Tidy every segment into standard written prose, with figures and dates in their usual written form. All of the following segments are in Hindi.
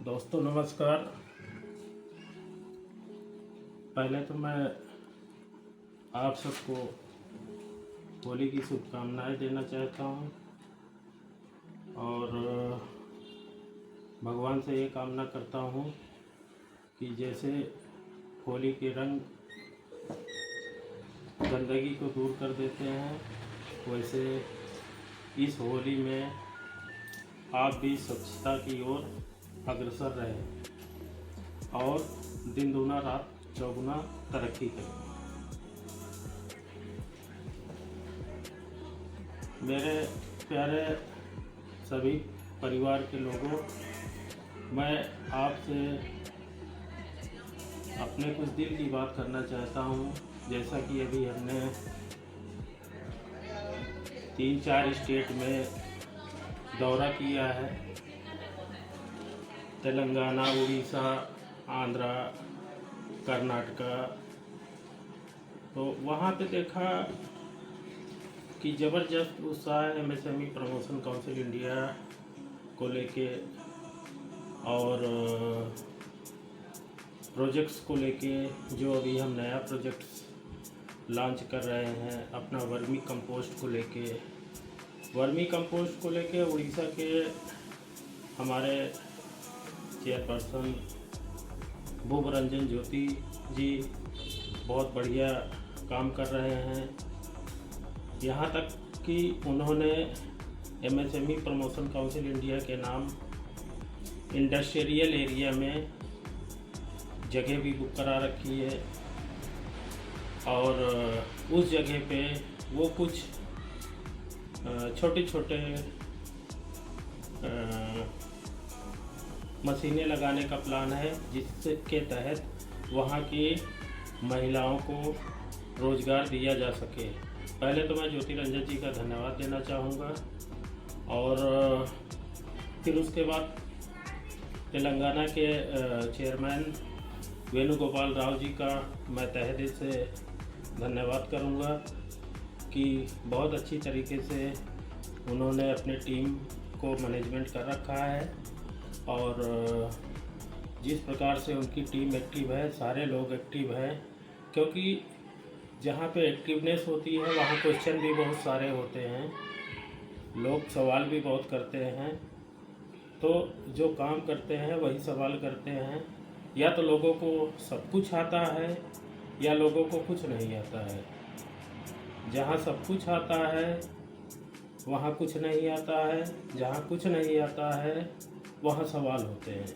दोस्तों नमस्कार। पहले तो मैं आप सबको होली की शुभकामनाएं देना चाहता हूं और भगवान से ये कामना करता हूं कि जैसे होली के रंग गंदगी को दूर कर देते हैं, वैसे इस होली में आप भी स्वच्छता की ओर अग्रसर रहें और दिन दूना रात चौगुना तरक्की करें। मेरे प्यारे सभी परिवार के लोगों, मैं आपसे अपने कुछ दिल की बात करना चाहता हूँ। जैसा कि अभी हमने 3-4 स्टेट में दौरा किया है, तेलंगाना, उड़ीसा, आंध्रा, कर्नाटका, तो वहाँ पे देखा कि ज़बरदस्त उत्साह एमएसएमई प्रमोशन काउंसिल इंडिया को लेके और प्रोजेक्ट्स को लेके। जो अभी हम नया प्रोजेक्ट्स लॉन्च कर रहे हैं अपना वर्मी कंपोस्ट को लेके उड़ीसा के हमारे चेयरपर्सन भूवरंजन ज्योति जी बहुत बढ़िया काम कर रहे हैं। यहाँ तक कि उन्होंने एमएसएमई प्रमोशन काउंसिल इंडिया के नाम इंडस्ट्रियल एरिया में जगह भी बुक करा रखी है और उस जगह पे वो कुछ छोटे छोटे मशीनें लगाने का प्लान है, जिसके तहत वहाँ की महिलाओं को रोज़गार दिया जा सके। पहले तो मैं ज्योति रंजन जी का धन्यवाद देना चाहूँगा और फिर उसके बाद तेलंगाना के चेयरमैन वेणुगोपाल राव जी का मैं तहे दिल से धन्यवाद करूँगा कि बहुत अच्छी तरीके से उन्होंने अपने टीम को मैनेजमेंट कर रखा है और जिस प्रकार से उनकी टीम एक्टिव है, सारे लोग एक्टिव हैं, क्योंकि जहाँ पे एक्टिवनेस होती है वहाँ क्वेश्चन भी बहुत सारे होते हैं, लोग सवाल भी बहुत करते हैं। तो जो काम करते हैं वही सवाल करते हैं, या तो लोगों को सब कुछ आता है या लोगों को कुछ नहीं आता है। जहाँ सब कुछ आता है वहाँ कुछ नहीं आता है, जहाँ कुछ नहीं आता है वहाँ सवाल होते हैं।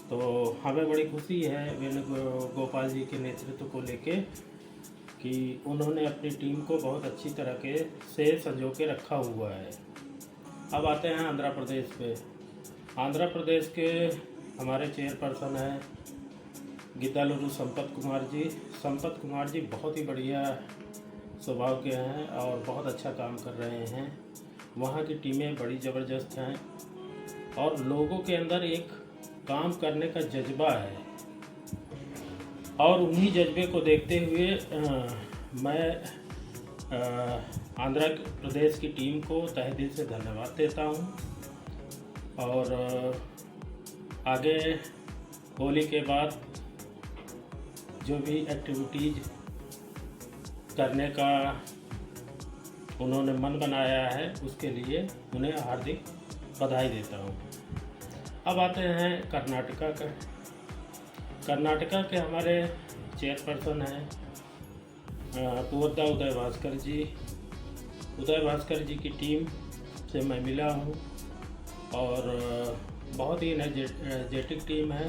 तो हमें बड़ी खुशी है वेणुगोपाल जी के नेतृत्व को लेके कि उन्होंने अपनी टीम को बहुत अच्छी तरह से संजो के रखा हुआ है। अब आते हैं आंध्र प्रदेश पे। आंध्र प्रदेश के हमारे चेयरपर्सन हैं गीतालुरु संपत कुमार जी बहुत ही बढ़िया स्वभाव के हैं और बहुत अच्छा काम कर रहे हैं। वहाँ की टीमें बड़ी ज़बरदस्त हैं और लोगों के अंदर एक काम करने का जज्बा है और उन्हीं जज्बे को देखते हुए मैं आंध्र प्रदेश की टीम को तहे दिल से धन्यवाद देता हूँ। और आगे होली के बाद जो भी एक्टिविटीज़ करने का उन्होंने मन बनाया है उसके लिए उन्हें हार्दिक बधाई देता हूँ। अब आते हैं कर्नाटका के हमारे चेयरपर्सन हैं पुवद्दा उदय भास्कर जी की टीम से मैं मिला हूँ और बहुत ही एनर्जेटिक टीम है।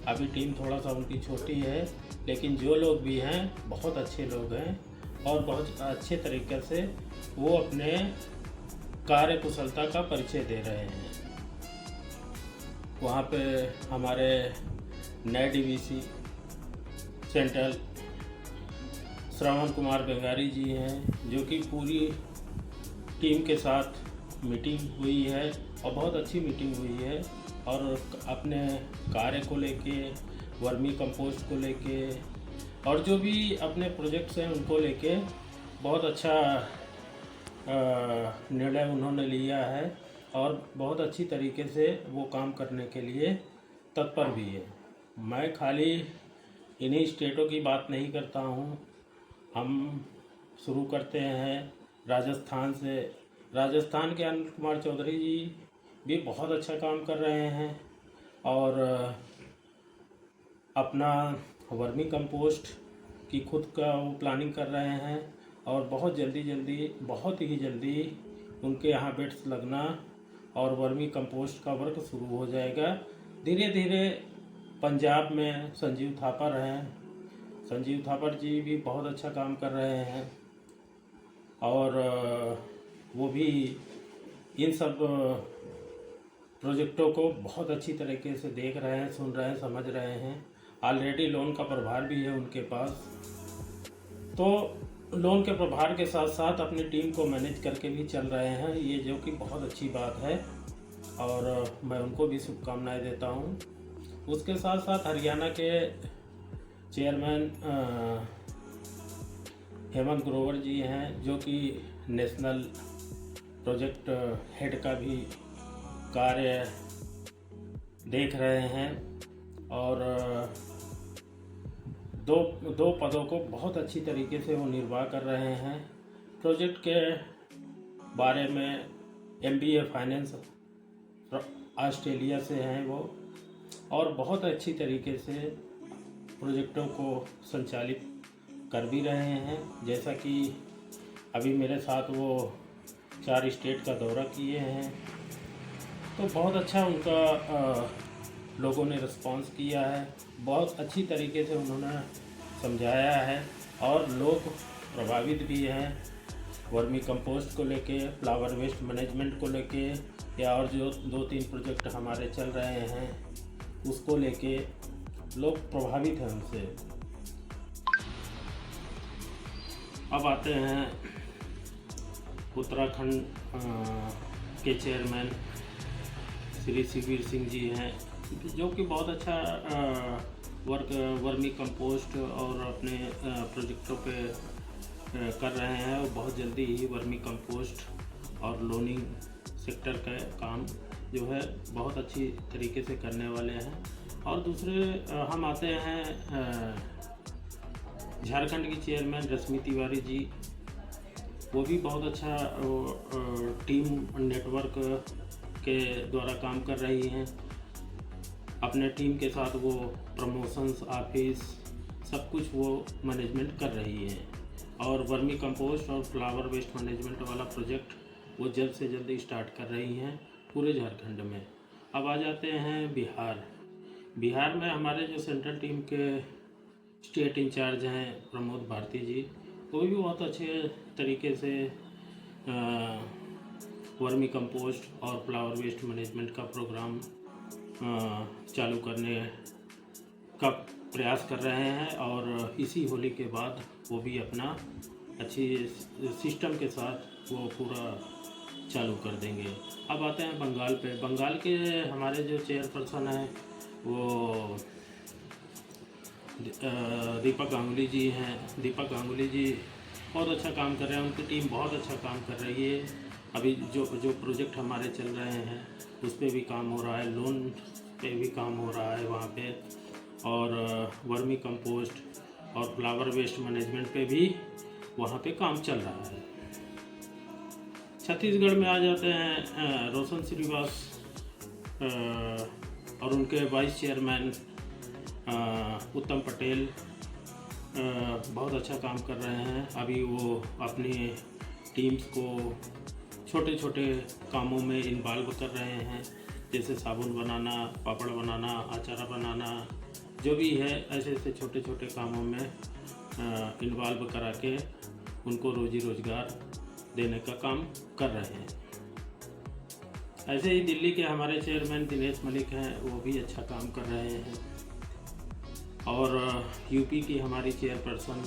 अभी टीम थोड़ा सा उनकी छोटी है, लेकिन जो लोग भी हैं बहुत अच्छे लोग हैं और बहुत अच्छे तरीके से वो अपने कार्य कुशलता का परिचय दे रहे हैं। वहाँ पे हमारे नए डीवीसी सेंट्रल श्रवण कुमार बेंगारी जी हैं, जो कि पूरी टीम के साथ मीटिंग हुई है और बहुत अच्छी मीटिंग हुई है और अपने कार्य को लेके, वर्मी कंपोस्ट को लेके और जो भी अपने प्रोजेक्ट्स हैं उनको लेके बहुत अच्छा निर्णय उन्होंने लिया है और बहुत अच्छी तरीके से वो काम करने के लिए तत्पर भी है। मैं खाली इन्हीं स्टेटों की बात नहीं करता हूँ। हम शुरू करते हैं राजस्थान से। राजस्थान के अनिल कुमार चौधरी जी भी बहुत अच्छा काम कर रहे हैं और अपना वर्मी कंपोस्ट की खुद का वो प्लानिंग कर रहे हैं और बहुत ही जल्दी उनके यहाँ बेड्स लगना और वर्मी कंपोस्ट का वर्क शुरू हो जाएगा। धीरे धीरे पंजाब में संजीव थापर हैं, संजीव थापर जी भी बहुत अच्छा काम कर रहे हैं और वो भी इन सब प्रोजेक्टों को बहुत अच्छी तरीके से देख रहे हैं, सुन रहे हैं, समझ रहे हैं। ऑलरेडी लोन का प्रभार भी है उनके पास, तो लोन के प्रभार के साथ साथ अपनी टीम को मैनेज करके भी चल रहे हैं, ये जो कि बहुत अच्छी बात है और मैं उनको भी शुभकामनाएं देता हूं। उसके साथ साथ हरियाणा के चेयरमैन हेमंत ग्रोवर जी हैं, जो कि नेशनल प्रोजेक्ट हेड का भी कार्य देख रहे हैं और दो पदों को बहुत अच्छी तरीके से वो निर्वाह कर रहे हैं। प्रोजेक्ट के बारे में MBA फाइनेंस ऑस्ट्रेलिया से हैं वो और बहुत अच्छी तरीके से प्रोजेक्टों को संचालित कर भी रहे हैं। जैसा कि अभी मेरे साथ वो 4 स्टेट का दौरा किए हैं, तो बहुत अच्छा उनका लोगों ने रिस्पांस किया है। बहुत अच्छी तरीके से उन्होंने समझाया है और लोग प्रभावित भी हैं वर्मी कंपोस्ट को लेके, फ्लावर वेस्ट मैनेजमेंट को लेके, या और जो 2-3 प्रोजेक्ट हमारे चल रहे हैं उसको लेके लोग प्रभावित हैं उनसे। अब आते हैं उत्तराखंड के चेयरमैन श्री शिववीर सिंह जी हैं, जो कि बहुत अच्छा वर्मी कंपोस्ट और अपने प्रोजेक्टों पे कर रहे हैं और बहुत जल्दी ही वर्मी कंपोस्ट और लोनिंग सेक्टर का काम जो है बहुत अच्छी तरीके से करने वाले हैं। और दूसरे हम आते हैं झारखंड की चेयरमैन रश्मि तिवारी जी, वो भी बहुत अच्छा टीम नेटवर्क के द्वारा काम कर रही हैं। अपने टीम के साथ वो प्रमोशंस, ऑफिस, सब कुछ वो मैनेजमेंट कर रही हैं और वर्मी कंपोस्ट और फ्लावर वेस्ट मैनेजमेंट वाला प्रोजेक्ट वो जल्द से जल्द स्टार्ट कर रही हैं पूरे झारखंड में। अब आ जाते हैं बिहार। बिहार में हमारे जो सेंट्रल टीम के स्टेट इंचार्ज हैं प्रमोद भारती जी, वो भी बहुत अच्छे तरीके से वर्मी कंपोस्ट और फ्लावर वेस्ट मैनेजमेंट का प्रोग्राम चालू करने का प्रयास कर रहे हैं और इसी होली के बाद वो भी अपना अच्छी सिस्टम के साथ वो पूरा चालू कर देंगे। अब आते हैं बंगाल पे। बंगाल के हमारे जो चेयरपर्सन हैं वो दीपक गांगुली जी हैं। दीपक गांगुली जी बहुत अच्छा काम कर रहे हैं, उनकी टीम बहुत अच्छा काम कर रही है। अभी जो प्रोजेक्ट हमारे चल रहे हैं उस पर भी काम हो रहा है, लोन पे भी काम हो रहा है वहाँ पे, और वर्मी कंपोस्ट और फ्लावर वेस्ट मैनेजमेंट पे भी वहाँ पे काम चल रहा है। छत्तीसगढ़ में आ जाते हैं रोशन श्रीवास और उनके वाइस चेयरमैन उत्तम पटेल बहुत अच्छा काम कर रहे हैं। अभी वो अपनी टीम्स को छोटे छोटे कामों में इन्वॉल्व कर रहे हैं, जैसे साबुन बनाना, पापड़ बनाना, अचार बनाना, जो भी है ऐसे ऐसे छोटे छोटे कामों में इन्वॉल्व करा के उनको रोजी रोजगार देने का काम कर रहे हैं। ऐसे ही दिल्ली के हमारे चेयरमैन दिनेश मलिक हैं, वो भी अच्छा काम कर रहे हैं। और यूपी की हमारी चेयरपर्सन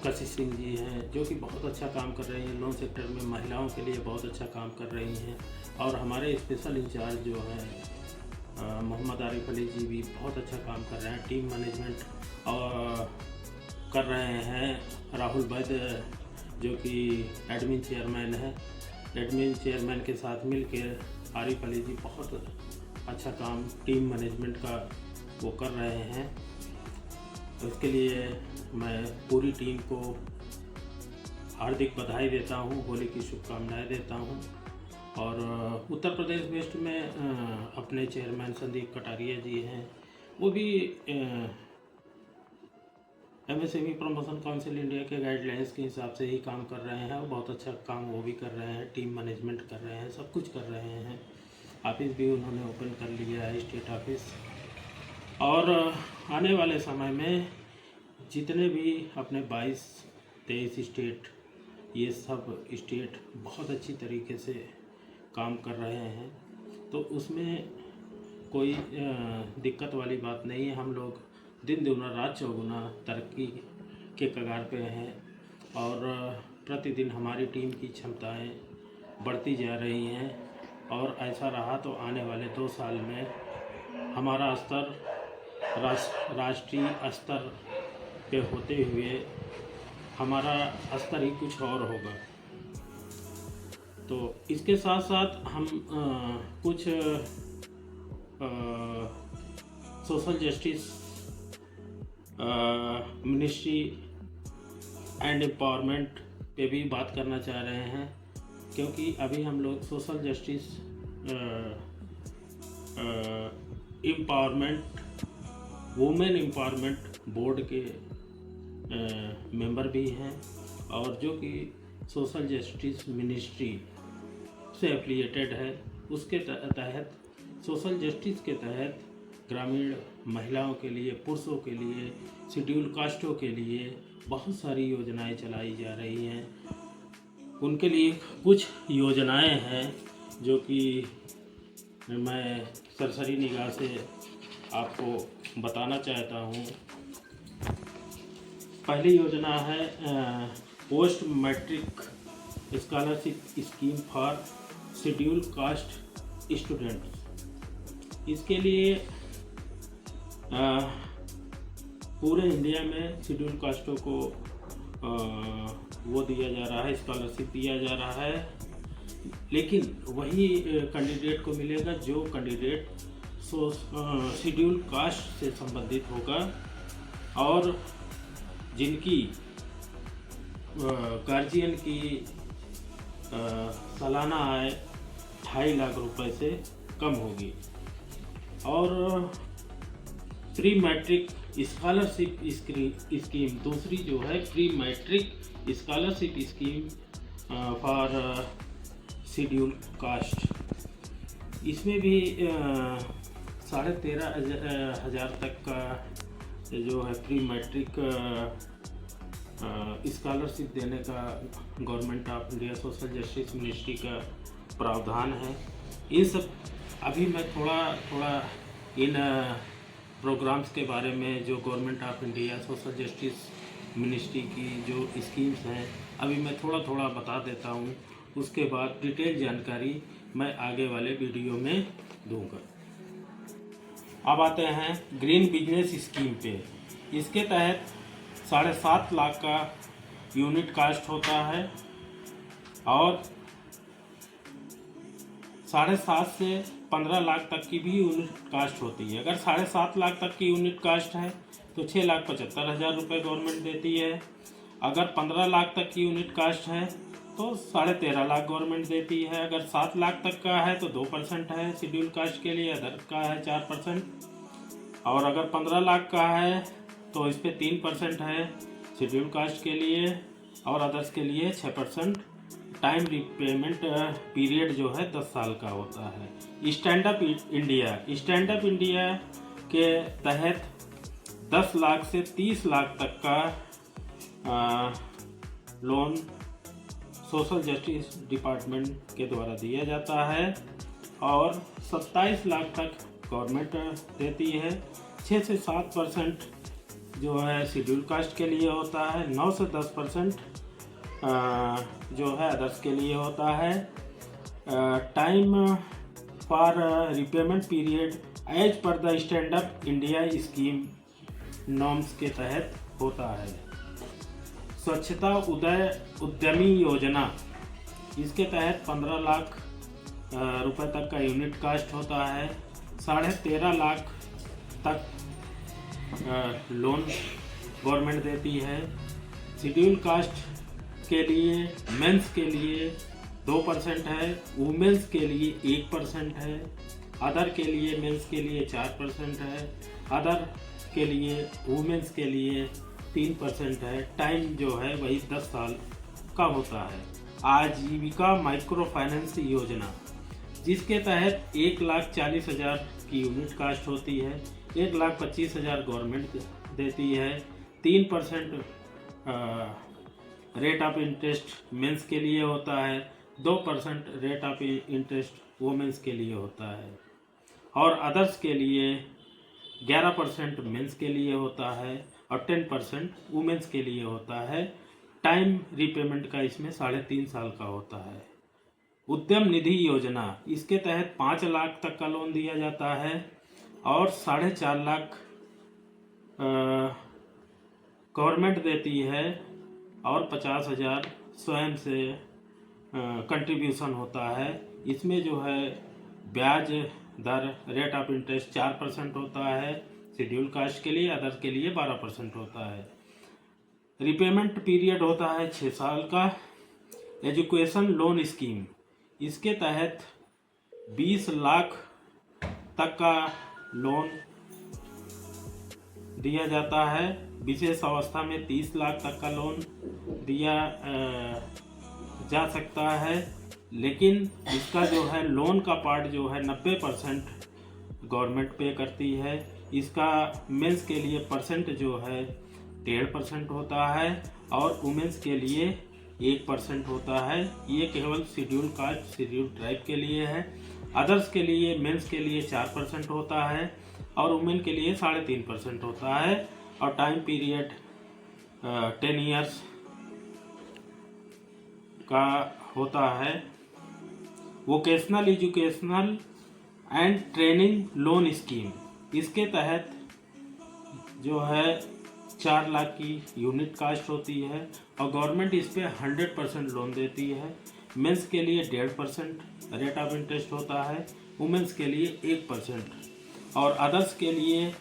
कशिश सिंह जी हैं, जो कि बहुत अच्छा काम कर रही हैं, लोन सेक्टर में महिलाओं के लिए बहुत अच्छा काम कर रही हैं। और हमारे स्पेशल इंचार्ज जो हैं मोहम्मद आरिफ अली जी भी बहुत अच्छा काम कर रहे हैं, टीम मैनेजमेंट और कर रहे हैं। राहुल वैद्य जो कि एडमिन चेयरमैन है। एडमिन चेयरमैन के साथ मिलकर आरिफ अली जी बहुत अच्छा काम टीम मैनेजमेंट का वो कर रहे हैं। इसके लिए मैं पूरी टीम को हार्दिक बधाई देता हूँ, होली की शुभकामनाएं देता हूँ। और उत्तर प्रदेश वेस्ट में अपने चेयरमैन संदीप कटारिया जी हैं, वो भी MSME प्रमोशन काउंसिल इंडिया के गाइडलाइंस के हिसाब से ही काम कर रहे हैं। बहुत अच्छा काम वो भी कर रहे हैं, टीम मैनेजमेंट कर रहे हैं, सब कुछ कर रहे हैं। ऑफिस भी उन्होंने ओपन कर लिया है, स्टेट ऑफिस। और आने वाले समय में जितने भी अपने 22-23 स्टेट, ये सब स्टेट बहुत अच्छी तरीके से काम कर रहे हैं, तो उसमें कोई दिक्कत वाली बात नहीं है। हम लोग दिन दुगना रात चौगुना तरक्की के कगार पे हैं और प्रतिदिन हमारी टीम की क्षमताएं बढ़ती जा रही हैं। और ऐसा रहा तो आने वाले 2 साल में हमारा स्तर राष्ट्रीय स्तर पे होते हुए हमारा स्तर ही कुछ और होगा। तो इसके साथ साथ हम कुछ social justice ministry and empowerment पे भी बात करना चाह रहे हैं, क्योंकि अभी हम लोग social justice empowerment, women empowerment board के मेंबर भी हैं, और जो कि सोशल जस्टिस मिनिस्ट्री से एफिलिएटेड है। उसके तहत सोशल जस्टिस के तहत ग्रामीण महिलाओं के लिए, पुरुषों के लिए, शेड्यूल कास्टों के लिए बहुत सारी योजनाएं चलाई जा रही हैं। उनके लिए कुछ योजनाएं हैं जो कि मैं सरसरी निगाह से आपको बताना चाहता हूँ। पहली योजना है post matric scholarship scheme for schedule caste students. इसके लिए पूरे इंडिया में शेड्यूल कास्टों को वो दिया जा रहा है, स्कॉलरशिप दिया जा रहा है, लेकिन वही कैंडिडेट को मिलेगा जो कैंडिडेट शेड्यूल कास्ट से संबंधित होगा और जिनकी गार्जियन की सालाना आय 2.5 लाख रुपए से कम होगी। और प्री मैट्रिक स्कॉलरशिप स्कीम दूसरी जो है, pre matric scholarship scheme for schedule caste. इसमें भी 13,500 तक का जो है प्री मैट्रिक स्कॉलरशिप देने का government of India social justice ministry का प्रावधान है। ये सब अभी मैं थोड़ा इन प्रोग्राम्स के बारे में जो government of India social justice ministry की जो स्कीम्स हैं, अभी मैं थोड़ा बता देता हूँ। उसके बाद डिटेल जानकारी मैं आगे वाले वीडियो में दूंगा। अब आते हैं ग्रीन बिजनेस स्कीम पे। इसके तहत 7.5 लाख का यूनिट कास्ट होता है और 7.5 से 15 लाख तक की भी यूनिट कास्ट होती है। अगर 7.5 लाख तक की यूनिट कास्ट है तो 6,75,000 रुपये गवर्नमेंट देती है। अगर 15 लाख तक की यूनिट कास्ट है तो 13.5 लाख गवर्नमेंट देती है। अगर 7 लाख तक का है तो 2% है शेड्यूल कास्ट के लिए, अदर का है 4%। और अगर 15 लाख का है तो इस पे 3% है शेड्यूल कास्ट के लिए और अदर्स के लिए 6%। टाइम रिपेमेंट पीरियड जो है 10 साल का होता है। स्टैंड अप इंडिया के तहत 10 लाख से 30 लाख तक का लोन सोशल जस्टिस डिपार्टमेंट के द्वारा दिया जाता है और 27 लाख तक गवर्नमेंट देती है। 6 से 7% जो है शेड्यूल कास्ट के लिए होता है। 9 से 10% जो है अदर्स के लिए होता है। Time for repayment period as per the stand up India scheme norms के तहत होता है। स्वच्छता उद्यमी योजना, इसके तहत 15 लाख रुपए तक का यूनिट कास्ट होता है। 13.5 लाख तक लोन गवर्नमेंट देती है। शेड्यूल कास्ट के लिए मेंस के लिए 2% है, वुमेंस के लिए 1% है, अदर के लिए मेंस के लिए 4% है, अदर के लिए वुमेंस के लिए 3% है। टाइम जो है वही 10 साल का होता है। आजीविका माइक्रो फाइनेंस योजना, जिसके तहत 1,40,000 की यूनिट कास्ट होती है। 1,25,000 गवर्नमेंट देती है। 3% रेट ऑफ इंटरेस्ट मेंस के लिए होता है, 2% रेट ऑफ इंटरेस्ट वुमेंस के लिए होता है, और अदर्स के लिए 11% मेंस के लिए होता है और 10% वुमेंस के लिए होता है। टाइम रीपेमेंट का इसमें 3.5 साल का होता है। उद्यम निधि योजना, इसके तहत 5 लाख तक का लोन दिया जाता है और 4.5 लाख गवर्नमेंट देती है और 50,000 स्वयं से कंट्रीब्यूशन होता है। इसमें जो है ब्याज दर रेट ऑफ इंटरेस्ट 4% होता है शेड्यूल कास्ट के लिए, अदर के लिए 12% होता है। रिपेमेंट पीरियड होता है 6 साल का। एजुकेशन लोन स्कीम, इसके तहत 20 लाख तक का लोन दिया जाता है। विशेष अवस्था में 30 लाख तक का लोन दिया जा सकता है, लेकिन इसका जो है लोन का पार्ट जो है 90% गवर्नमेंट पे करती है। इसका मेंस के लिए परसेंट जो है 1.5% होता है और वुमेंस के लिए 1% होता है। ये केवल शेड्यूल कास्ट शेड्यूल ट्राइब के लिए है। अदर्स के लिए मेंस के लिए 4% होता है और वुमेन के लिए 3.5% होता है और टाइम पीरियड 10 इयर्स का होता है। Vocational educational and training loan scheme, इसके तहत जो है 4 लाख की यूनिट कास्ट होती है और गवर्नमेंट इस पे 100% लोन देती है। मेंस के लिए 1.5% रेट ऑफ इंटरेस्ट होता है, वुमेंस के लिए 1% और अदर्स के लिए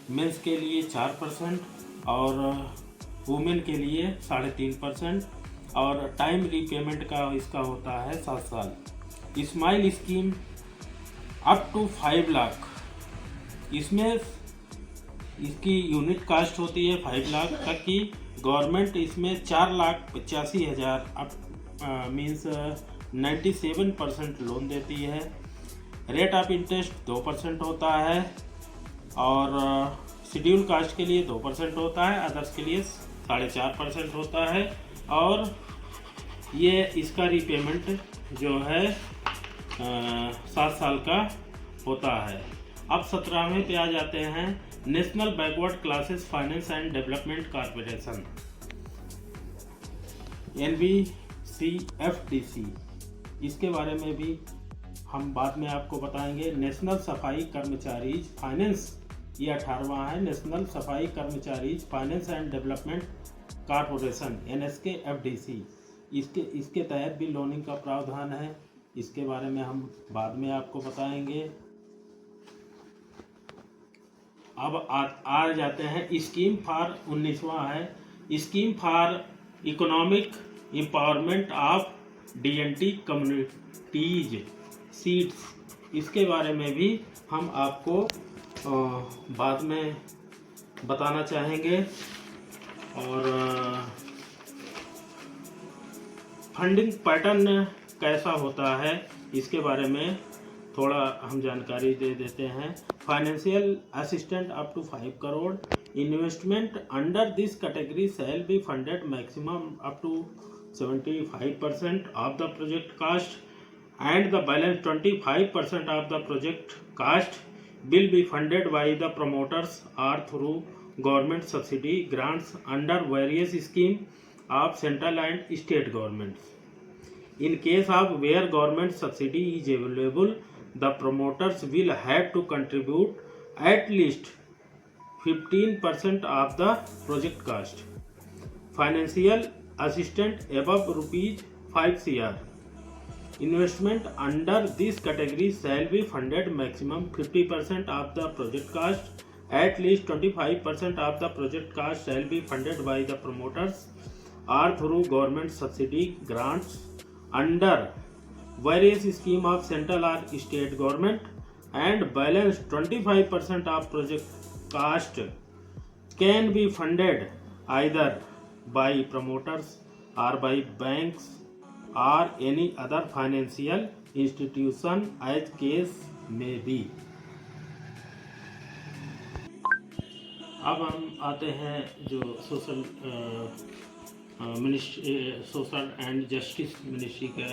मेंस के लिए 4% और वुमेन के लिए 3.5% और टाइम रीपेमेंट का इसका होता है 7 साल। Smile scheme up to 5 lakh, इसमें इसकी यूनिट कास्ट होती है 5 लाख तक की। गवर्नमेंट इसमें 4,85,000 मीन्स 97% लोन देती है। रेट ऑफ इंटरेस्ट 2% होता है और शेड्यूल कास्ट के लिए 2% होता है, अदर्स के लिए 4.5% होता है और ये इसका रीपेमेंट जो है 7 साल का होता है। अब 17वें पे आ जाते हैं, national backward classes finance and development corporation NBCFDC, इसके बारे में भी हम बाद में आपको बताएंगे। नेशनल सफाई कर्मचारी फाइनेंस, ये 18वां है। नेशनल सफाई कर्मचारी finance and development corporation NSKFDC, इसके तहत भी लोनिंग का प्रावधान है। इसके बारे में हम बाद में आपको बताएंगे। अब आ जाते हैं स्कीम फॉर 19वां है, scheme for economic empowerment of DNT communities seats, इसके बारे में भी हम आपको बाद में बताना चाहेंगे। और फंडिंग पैटर्न कैसा होता है इसके बारे में थोड़ा हम जानकारी दे देते हैं। Financial assistant up to 5 crore, investment under this category shall be funded maximum up to 75% of the project cost and the balance 25% of the project cost will be funded by the promoters or through government subsidy grants under various schemes of central and state governments. In case of where government subsidy is available, the promoters will have to contribute at least 15% of the project cost. Financial assistant above rupees 5 crore. Investment under this category shall be funded maximum 50% of the project cost. At least 25% of the project cost shall be funded by the promoters or through government subsidy grants under various scheme of central or state government, and balance 25% of project cost can be funded either by promoters or by banks or any other financial institution as case may be. अब हम आते हैं जो सोशल एंड जस्टिस मिनिस्ट्री के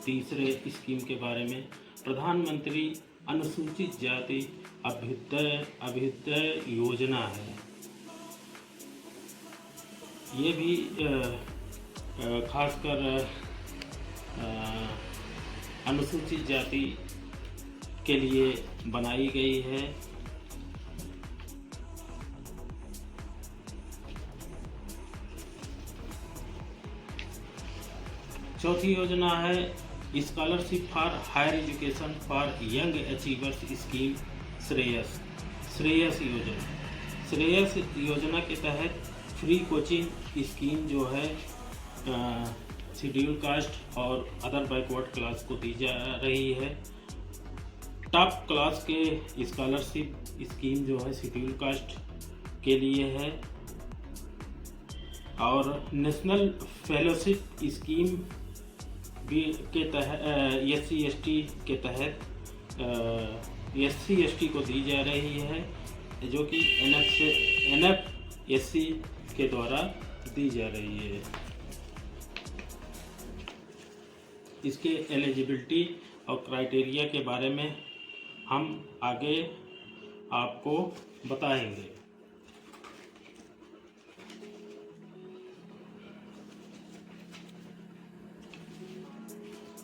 तीसरे स्कीम के बारे में। प्रधानमंत्री अनुसूचित जाति अभ्युदय योजना है। ये भी खासकर अनुसूचित जाति के लिए बनाई गई है। चौथी योजना है scholarship for higher education for young achievers scheme Shreyas योजना के तहत फ्री कोचिंग स्कीम जो है शेड्यूल कास्ट और अदर बैकवर्ड क्लास को दी जा रही है। टॉप क्लास के स्कॉलरशिप स्कीम जो है शेड्यूल कास्ट के लिए है, और नेशनल फेलोशिप स्कीम के तहत SC/ST के तहत SC/ST को दी जा रही है, जो कि NFSC के द्वारा दी जा रही है। इसके एलिजिबिलिटी और क्राइटेरिया के बारे में हम आगे आपको बताएंगे।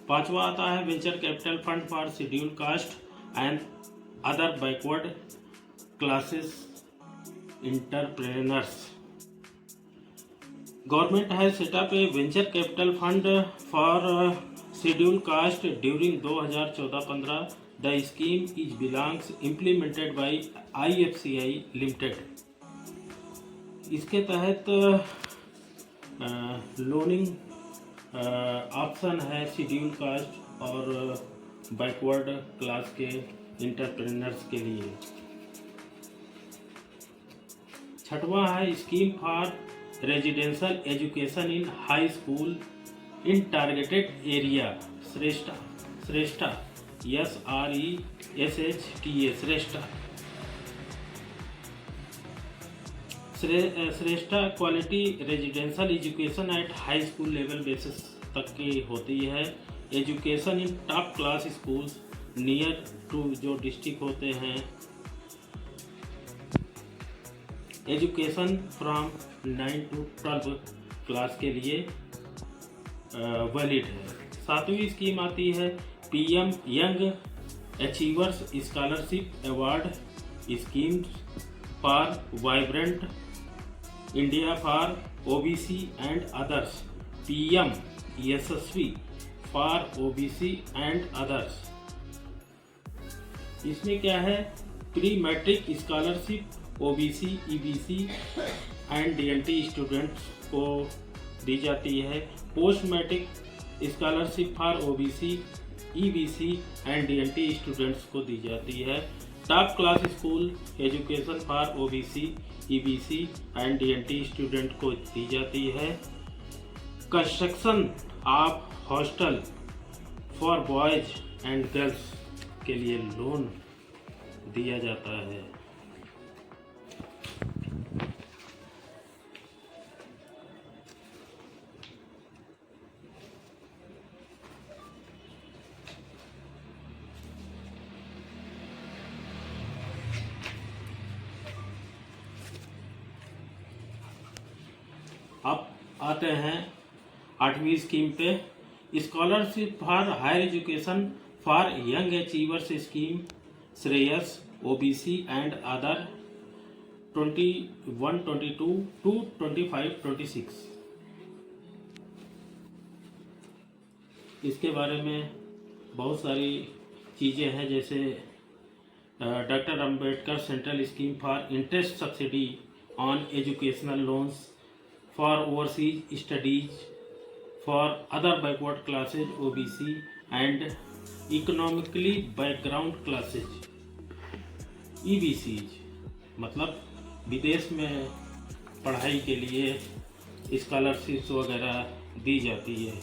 पांचवा आता है venture capital fund for schedule cast and other backward classes entrepreneurs. Government has set up a venture capital fund for scheduled caste during 2014-15. The scheme is belongs implemented by IFCI Limited. इसके तहत लोनिंग ऑप्शन है शेड्यूल कास्ट और बैकवर्ड क्लास के एंटरप्रेन्योर्स के लिए। छठवां है scheme for residential education in high school in targeted area Shreshta SRESTA Shreshta quality residential education at high school level basis तक की होती है। Education in top class schools near to जो डिस्ट्रिक्ट होते हैं। एजुकेशन फ्रॉम 9 to 12 क्लास के लिए वैलिड है। सातवीं स्कीम आती है PM young achievers scholarship award scheme for vibrant India for OBC and others. PM Yashasvi for OBC and others. इसमें क्या है, pre matric scholarship OBC EBC and DNT students को दी जाती है। Post matric scholarship for OBC EBC and DNT students को दी जाती है। Top class school education for OBC EBC and DNT student को दी जाती है। Construction of hostel for boys and girls के लिए लोन दिया जाता है। अब आते हैं 8वीं स्कीम पे, scholarship for higher education for young achievers scheme Shreyas OBC and other 21-22 to 25-26। इसके बारे में बहुत सारी चीज़ें हैं, जैसे doctor Ambedkar central scheme for interest subsidy on educational loans for overseas studies for other backward classes OBC and economically background classes EBCs, मतलब विदेश में पढ़ाई के लिए स्कॉलरशिप्स वगैरह दी जाती है।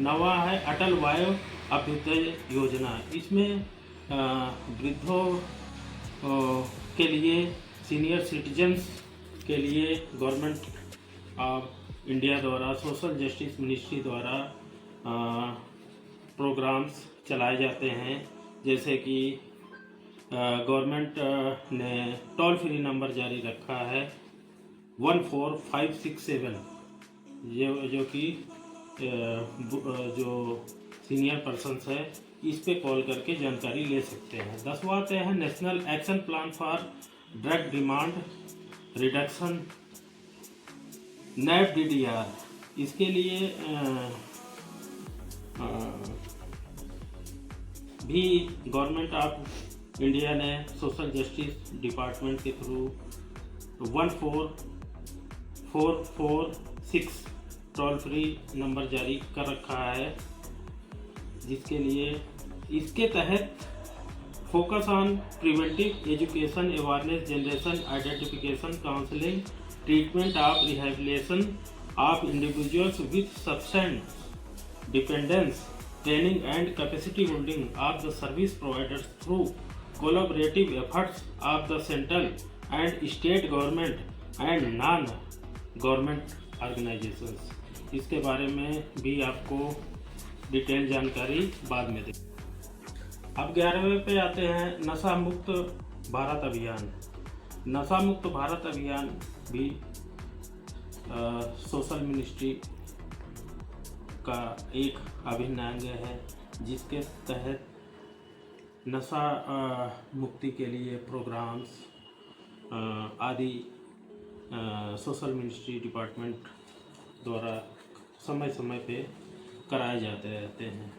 नवा है अटल वायु अभ्युदय योजना। इसमें वृद्धों के लिए, सीनियर सिटीजन्स के लिए गवर्नमेंट ऑफ इंडिया द्वारा सोशल जस्टिस मिनिस्ट्री द्वारा प्रोग्राम्स चलाए जाते हैं। जैसे कि गवर्नमेंट ने टोल फ्री नंबर जारी रखा है 14567, जो कि जो सीनियर पर्सन्स है इस पे कॉल करके जानकारी ले सकते हैं। 10वां आते हैं national action plan for drug demand reduction NAPDDR। इसके लिए भी गवर्नमेंट ऑफ इंडिया ने सोशल जस्टिस डिपार्टमेंट के थ्रू 14446 टोल फ्री नंबर जारी कर रखा है, जिसके लिए इसके तहत focus on preventive education awareness generation identification counselling treatment of rehabilitation of individuals with substance dependence training and capacity building of the service providers through collaborative efforts of the central and state government and non-government organizations। इसके बारे में भी आपको डिटेल जानकारी बाद में दें। अब 11वें पे आते हैं नशा मुक्त भारत अभियान। नशा मुक्त भारत अभियान भी सोशल मिनिस्ट्री का एक अभिन्न अंग है, जिसके तहत नशा मुक्ति के लिए प्रोग्राम्स आदि सोशल मिनिस्ट्री डिपार्टमेंट द्वारा समय समय पे कराए जाते रहते हैं।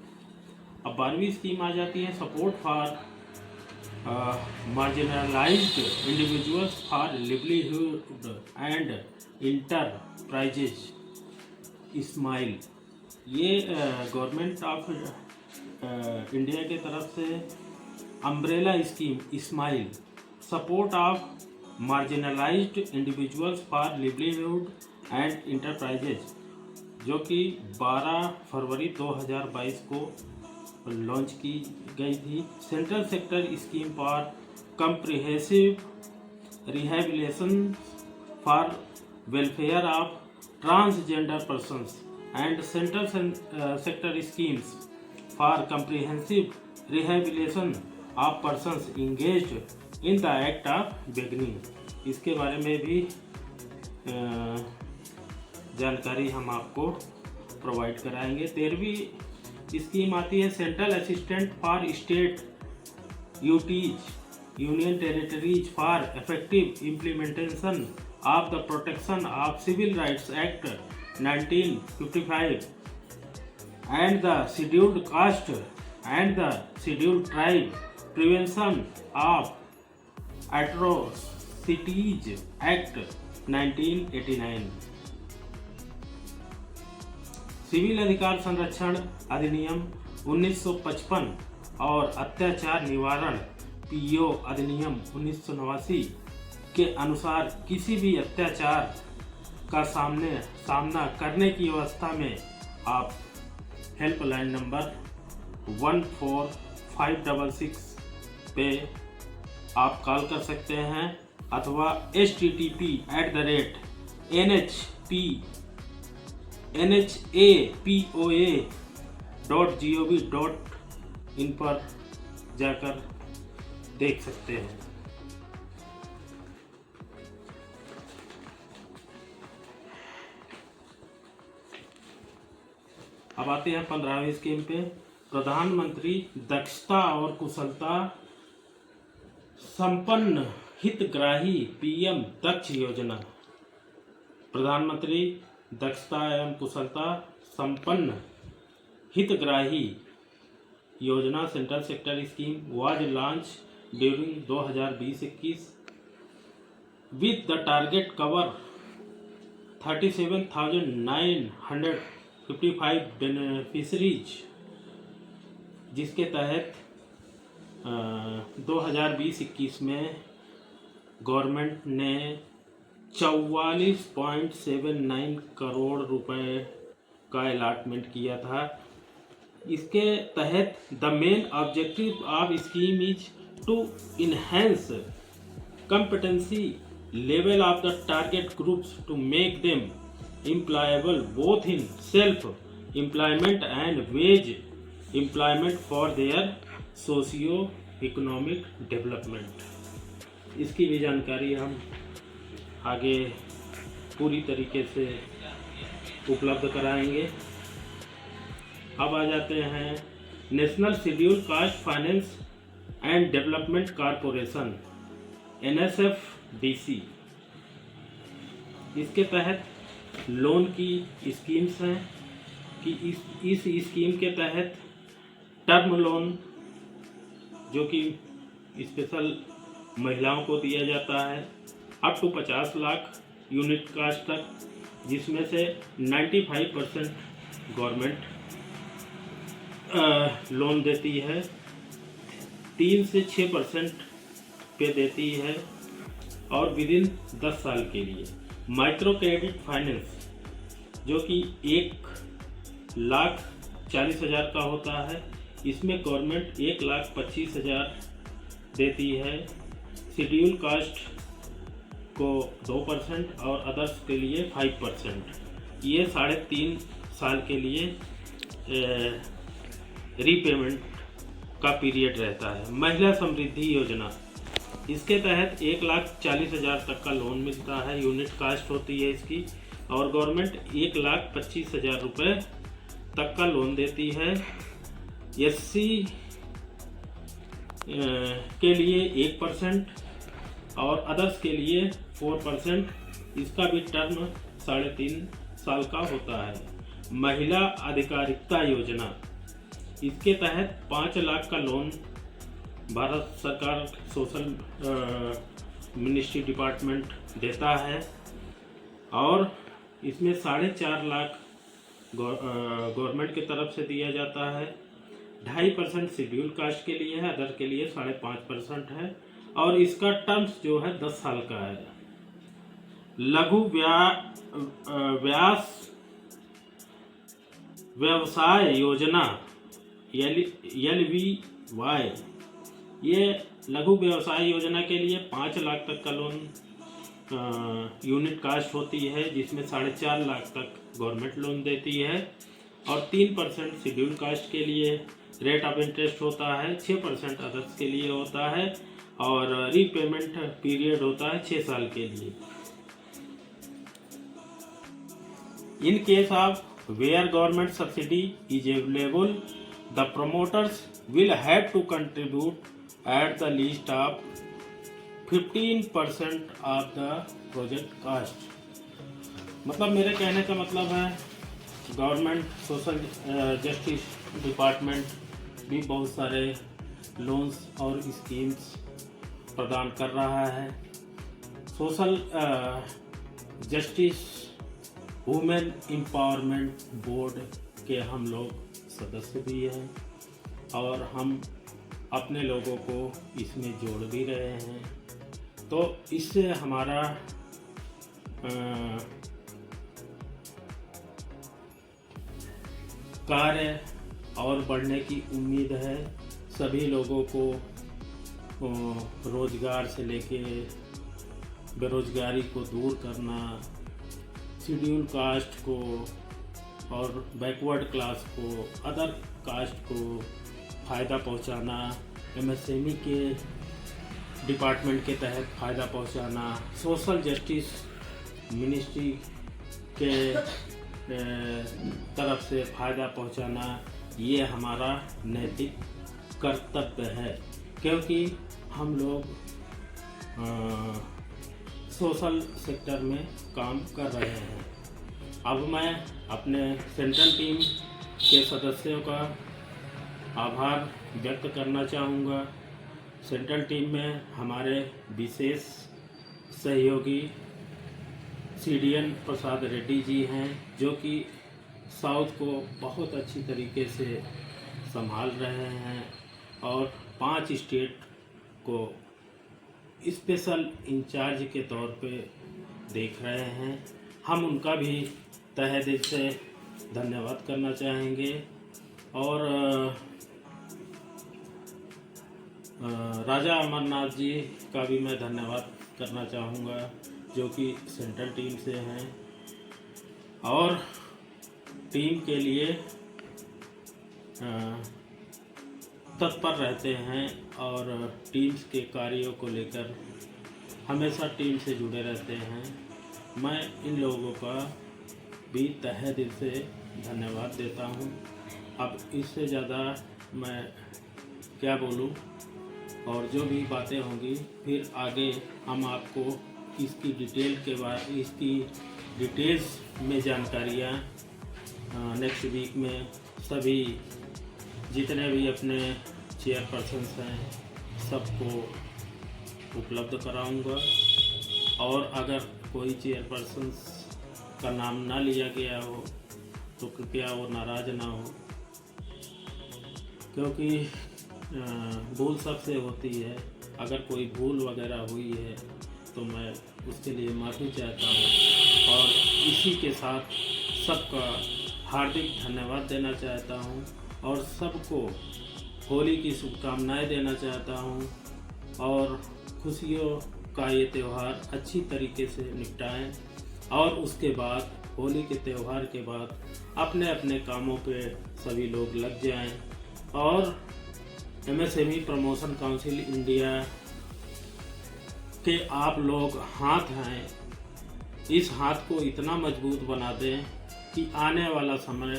अब 12वीं स्कीम आ जाती है support for marginalised individuals for livelihood and enterprises smile. ये गवर्नमेंट ऑफ इंडिया के तरफ से umbrella scheme smile support of marginalised individuals for livelihood and enterprises, जो कि 12 फरवरी 2022 को लॉन्च की गई थी। Central sector scheme for comprehensive rehabilitation for welfare of transgender persons and central sector schemes for comprehensive rehabilitation of persons engaged in the act of begging। इसके बारे में भी जानकारी हम आपको प्रोवाइड कराएंगे। 13वीं स्कीम आती है central assistant for state UTs union territories for effective implementation of the protection of civil rights act 1955 and the scheduled caste and the scheduled tribe prevention of atrocities act 1989। Civil अधिकार संरक्षण अधिनियम 1955 और अत्याचार निवारण पीओ अधिनियम 1989 के अनुसार किसी भी अत्याचार का सामना करने की अवस्था में आप हेल्पलाइन नंबर 14566 पे आप कॉल कर सकते हैं, अथवा http://NHAPOA.gov.in पर जाकर देख सकते हैं। अब आते हैं 15वीं स्कीम पे प्रधानमंत्री दक्षता और कुशलता संपन्न हितग्राही पीएम दक्ष योजना। प्रधानमंत्री दक्षता एवं कुशलता संपन्न हितग्राही योजना central sector scheme was launch during 2020-21 with the target cover 37,955 beneficiaries, जिसके तहत 2020-21 में गवर्नमेंट ने 44.79 करोड़ रुपए का अलॉटमेंट किया था। इसके तहत the main objective of scheme is to enhance competency level of the target groups to make them employable both in self employment and wage employment for their socio economic development। इसकी भी जानकारी हम आगे पूरी तरीके से उपलब्ध कराएंगे। अब आ जाते हैं national schedule caste finance and development corporation NSFDC। इसके तहत लोन की स्कीम्स हैं कि इस स्कीम के तहत टर्म लोन जो कि स्पेशल महिलाओं को दिया जाता है up to 50 lakh unit cost तक, जिसमें से 95% गवर्नमेंट लोन देती है, 3 से 6% पे देती है और विदिन 10 साल के लिए। माइक्रो क्रेडिट फाइनेंस जो कि 1,40,000 का होता है, इसमें गवर्नमेंट 1,25,000 देती है। शेड्यूल कास्ट को 2% और अदर्स के लिए 5%। ये 3.5 साल के लिए रीपेमेंट का पीरियड रहता है। महिला समृद्धि योजना, इसके तहत 1,40,000 तक का लोन मिलता है, यूनिट कास्ट होती है इसकी, और गवर्नमेंट 1,25,000 रुपये तक का लोन देती है। SC के लिए 1% और अदर्स के लिए 4%। इसका भी टर्म 3.5 साल का होता है। महिला अधिकारिता योजना, इसके तहत 5 लाख का लोन भारत सरकार सोशल मिनिस्ट्री डिपार्टमेंट देता है और इसमें 4.5 लाख गवर्नमेंट की तरफ से दिया जाता है। 2.5% शेड्यूल कास्ट के लिए है, अदर के लिए 5.5% है और इसका टर्म्स जो है 10 साल का है। लघु व्यवसाय योजना LVY, ये लघु व्यवसाय योजना के लिए 5 लाख तक का लोन यूनिट कास्ट होती है, जिसमें 4.5 लाख तक गवर्नमेंट लोन देती है और 3% शेड्यूल कास्ट के लिए रेट ऑफ इंटरेस्ट होता है, 6% अदर्स के लिए होता है और रीपेमेंट पीरियड होता है 6 साल के लिए। In case of where government subsidy is available, the promoters will have to contribute at the least of 15% of the project cost। मतलब मेरे कहने का मतलब है गवर्नमेंट सोशल जस्टिस डिपार्टमेंट भी बहुत सारे लोन्स और स्कीम्स प्रदान कर रहा है। Social justice women empowerment board के हम लोग सदस्य भी हैं और हम अपने लोगों को इसमें जोड़ भी रहे हैं, तो इससे हमारा कार्य और बढ़ने की उम्मीद है। सभी लोगों को रोजगार से लेके बेरोजगारी को दूर करना, शेड्यूल कास्ट को और बैकवर्ड क्लास को, अदर कास्ट को फ़ायदा पहुंचाना, MSME के डिपार्टमेंट के तहत फ़ायदा पहुंचाना, सोशल जस्टिस मिनिस्ट्री के तरफ से फ़ायदा पहुंचाना, ये हमारा नैतिक कर्तव्य है, क्योंकि हम लोग सोशल सेक्टर में काम कर रहे हैं। अब मैं अपने सेंट्रल टीम के सदस्यों का आभार व्यक्त करना चाहूँगा। सेंट्रल टीम में हमारे विशेष सहयोगी CDN प्रसाद रेड्डी जी हैं, जो कि साउथ को बहुत अच्छी तरीके से संभाल रहे हैं और 5 स्टेट को स्पेशल इंचार्ज के तौर पे देख रहे हैं। हम उनका भी तहे दिल से धन्यवाद करना चाहेंगे। और राजा अमरनाथ जी का भी मैं धन्यवाद करना चाहूँगा, जो कि सेंट्रल टीम से हैं और टीम के लिए तत्पर रहते हैं और टीम्स के कार्यों को लेकर हमेशा टीम से जुड़े रहते हैं। मैं इन लोगों का भी तहे दिल से धन्यवाद देता हूं। अब इससे ज़्यादा मैं क्या बोलूं, और जो भी बातें होंगी फिर आगे हम आपको इसकी डिटेल्स में जानकारियाँ नेक्स्ट वीक में सभी जितने भी अपने चेयरपर्सन्स हैं सबको उपलब्ध कराऊंगा। और अगर कोई चेयरपर्सन्स का नाम ना लिया गया हो तो कृपया वो नाराज़ ना हो, क्योंकि भूल सबसे होती है। अगर कोई भूल वगैरह हुई है तो मैं उसके लिए माफ़ी चाहता हूँ और इसी के साथ सबका हार्दिक धन्यवाद देना चाहता हूँ और सबको होली की शुभकामनाएं देना चाहता हूँ और खुशियों का ये त्यौहार अच्छी तरीके से निपटाएं और उसके बाद होली के त्यौहार के बाद अपने अपने कामों पे सभी लोग लग जाएं। और MSME प्रमोशन काउंसिल इंडिया के आप लोग हाथ हैं, इस हाथ को इतना मजबूत बना दें कि आने वाला समय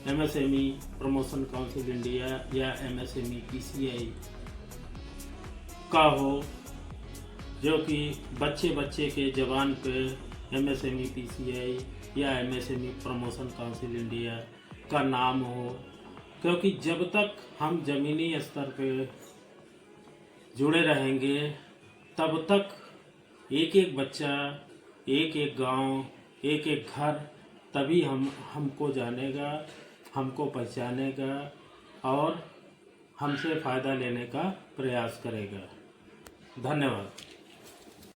MSME प्रमोशन काउंसिल इंडिया या MSME PCI का हो, जो कि बच्चे बच्चे के ज़बान पे MSME PCI या MSME प्रमोशन काउंसिल इंडिया का नाम हो। क्योंकि जब तक हम ज़मीनी स्तर पे जुड़े रहेंगे तब तक एक एक बच्चा, एक एक गांव, एक एक घर तभी हमको जानेगा, हमको पहचानेगा और हमसे फ़ायदा लेने का प्रयास करेगा। धन्यवाद।